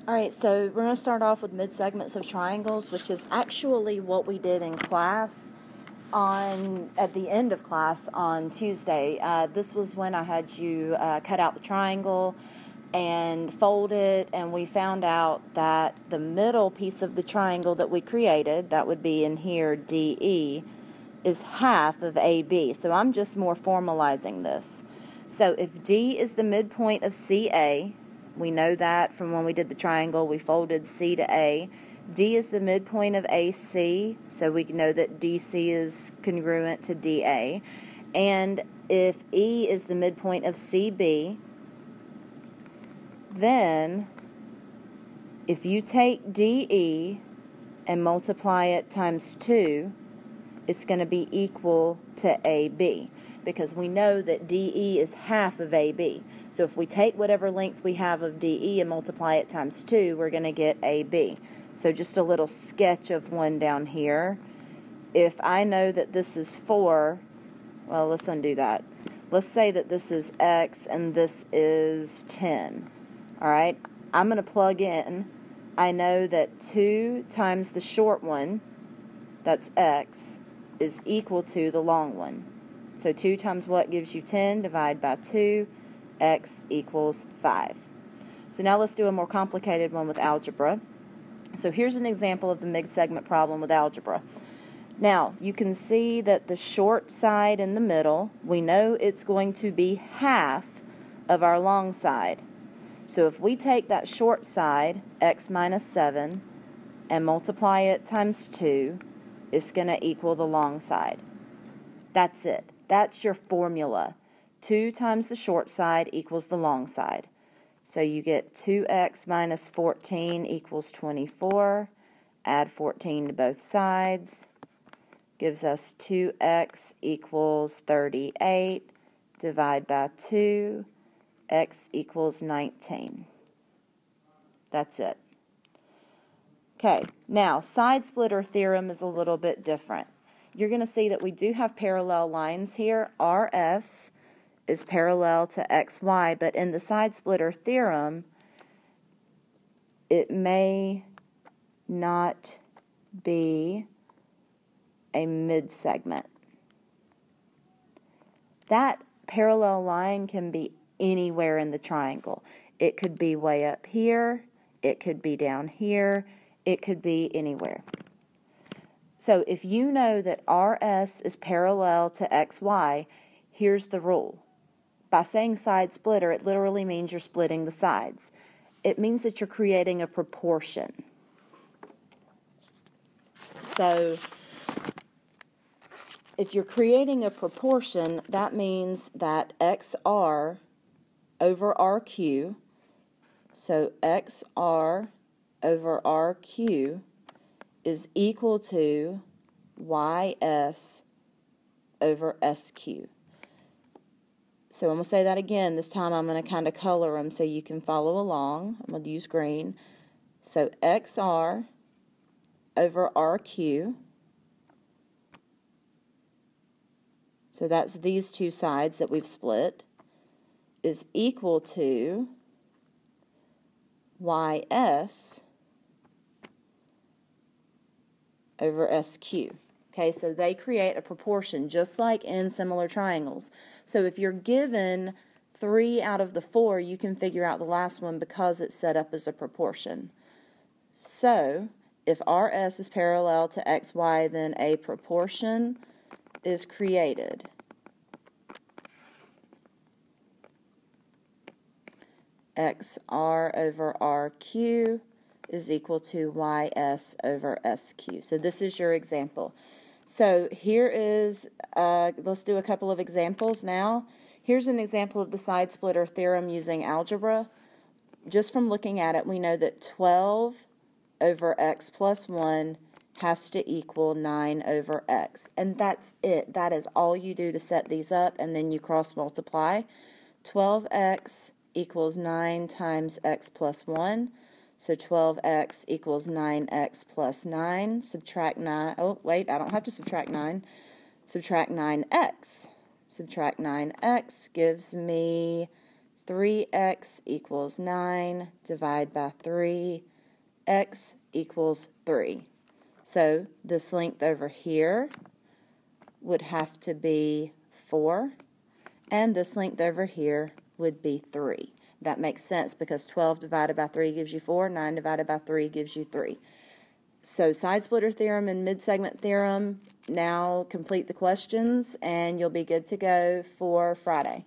Alright, so we're going to start off with mid-segments of triangles, which is actually what we did in class at the end of class on Tuesday. This was when I had you cut out the triangle and fold it, and we found out that the middle piece of the triangle that we created, that would be in here DE, is half of AB. So I'm just more formalizing this. So if D is the midpoint of CA, we know that from when we did the triangle, we folded C to A. D is the midpoint of AC, so we know that DC is congruent to DA. And if E is the midpoint of CB, then if you take DE and multiply it times 2, it's going to be equal to AB, because we know that DE is half of AB. So if we take whatever length we have of DE and multiply it times 2, we're going to get AB. So just a little sketch of one down here. If I know that this is 4, well, let's undo that. Let's say that this is X and this is 10. All right, I'm going to plug in. I know that 2 times the short one, that's X, is equal to the long one. So 2 times what gives you 10? Divide by 2. X equals 5. So now let's do a more complicated one with algebra. So here's an example of the mid-segment problem with algebra. Now, you can see that the short side in the middle, we know it's going to be half of our long side. So if we take that short side, x minus 7, and multiply it times 2, it's going to equal the long side. That's it. That's your formula. 2 times the short side equals the long side. So you get 2x minus 14 equals 24. Add 14 to both sides. Gives us 2x equals 38. Divide by 2. X equals 19. That's it. Okay, now side splitter theorem is a little bit different. You're going to see that we do have parallel lines here. RS is parallel to XY, but in the side splitter theorem, it may not be a mid-segment. That parallel line can be anywhere in the triangle. It could be way up here, it could be down here, it could be anywhere. So if you know that RS is parallel to XY, here's the rule. By saying side splitter, it literally means you're splitting the sides. It means that you're creating a proportion. So if you're creating a proportion, that means that XR over RQ, so XR over RQ is equal to YS over SQ. So I'm going to say that again. This time I'm going to kind of color them so you can follow along. I'm going to use green. So XR over RQ, so that's these two sides that we've split, is equal to YS over SQ. Okay, so they create a proportion just like in similar triangles. So if you're given 3 out of the 4, you can figure out the last one because it's set up as a proportion. So if RS is parallel to XY, then a proportion is created. XR over RQ is equal to YS over SQ. So this is your example. So here is, let's do a couple of examples now. Here's an example of the side splitter theorem using algebra. Just from looking at it, we know that 12 over x plus 1 has to equal 9 over x. And that's it. That is all you do to set these up, and then you cross multiply. 12x equals 9 times x plus 1. So 12x equals 9x plus 9. Subtract 9. Oh, wait, I don't have to subtract 9. Subtract 9x. Subtract 9x gives me 3x equals 9, divide by 3, x equals 3. So this length over here would have to be 4, and this length over here would be 3. That makes sense because 12 divided by 3 gives you 4, 9 divided by 3 gives you 3. So side splitter theorem and mid-segment theorem, now complete the questions and you'll be good to go for Friday.